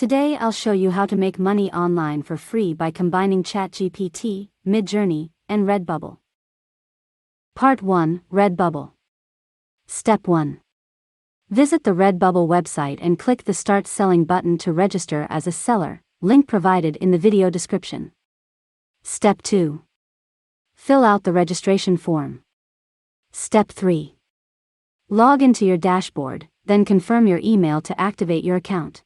Today I'll show you how to make money online for free by combining ChatGPT, MidJourney, and Redbubble. Part 1, Redbubble. Step 1. Visit the Redbubble website and click the Start Selling button to register as a seller, link provided in the video description. Step 2. Fill out the registration form. Step 3. Log into your dashboard, then confirm your email to activate your account.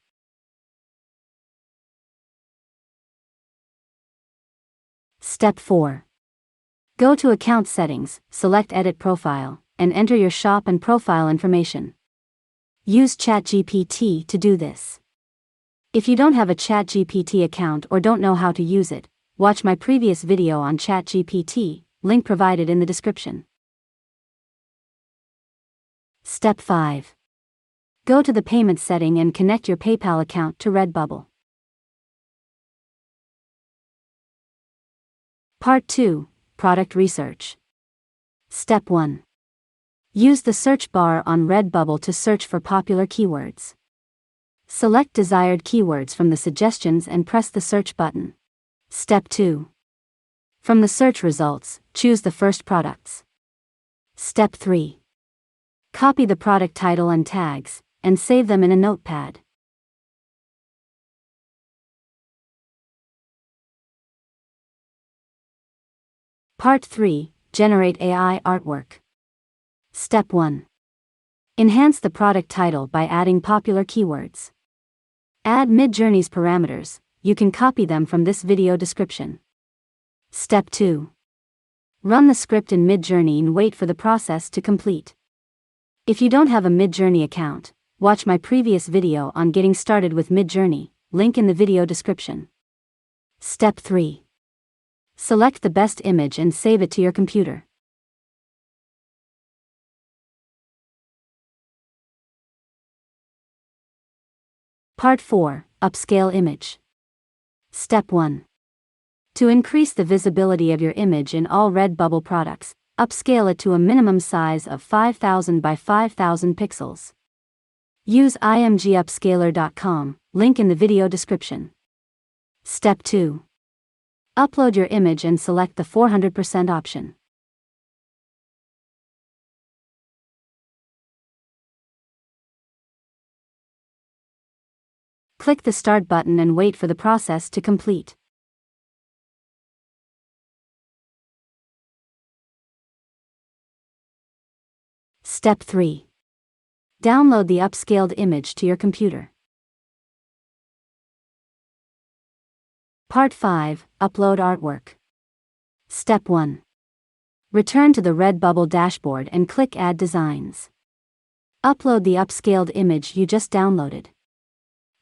Step 4. Go to Account Settings, select Edit Profile, and enter your shop and profile information. Use ChatGPT to do this. If you don't have a ChatGPT account or don't know how to use it, watch my previous video on ChatGPT, link provided in the description. Step 5. Go to the payment setting and connect your PayPal account to Redbubble. Part 2, Product Research. Step 1. Use the search bar on Redbubble to search for popular keywords. Select desired keywords from the suggestions and press the search button. Step 2. From the search results, choose the first products. Step 3. Copy the product title and tags, and save them in a notepad. Part 3, Generate AI Artwork. Step 1. Enhance the product title by adding popular keywords. Add Midjourney's parameters, you can copy them from this video description. Step 2. Run the script in Midjourney and wait for the process to complete. If you don't have a Midjourney account, watch my previous video on getting started with Midjourney, link in the video description. Step 3. Select the best image and save it to your computer. Part 4, Upscale Image. Step 1. To increase the visibility of your image in all Redbubble products, upscale it to a minimum size of 5000 by 5000 pixels. Use imgupscaler.com, link in the video description. Step 2. Upload your image and select the 400% option. Click the Start button and wait for the process to complete. Step 3. Download the upscaled image to your computer. Part 5, Upload Artwork. Step 1. Return to the Redbubble dashboard and click Add Designs. Upload the upscaled image you just downloaded.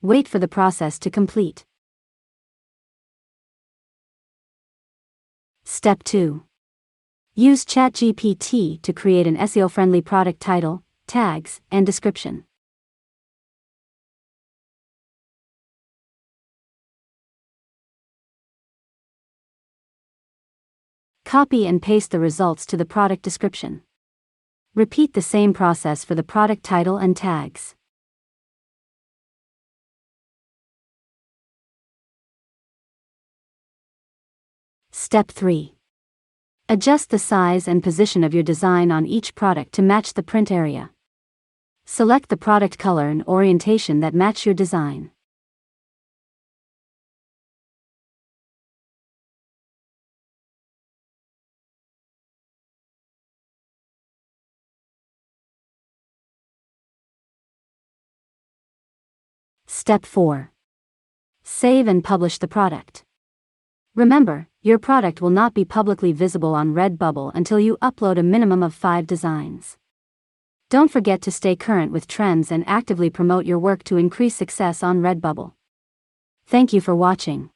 Wait for the process to complete. Step 2. Use ChatGPT to create an SEO-friendly product title, tags, and description. Copy and paste the results to the product description. Repeat the same process for the product title and tags. Step 3. Adjust the size and position of your design on each product to match the print area. Select the product color and orientation that match your design. Step 4. Save and publish the product. Remember, your product will not be publicly visible on Redbubble until you upload a minimum of 5 designs. Don't forget to stay current with trends and actively promote your work to increase success on Redbubble. Thank you for watching.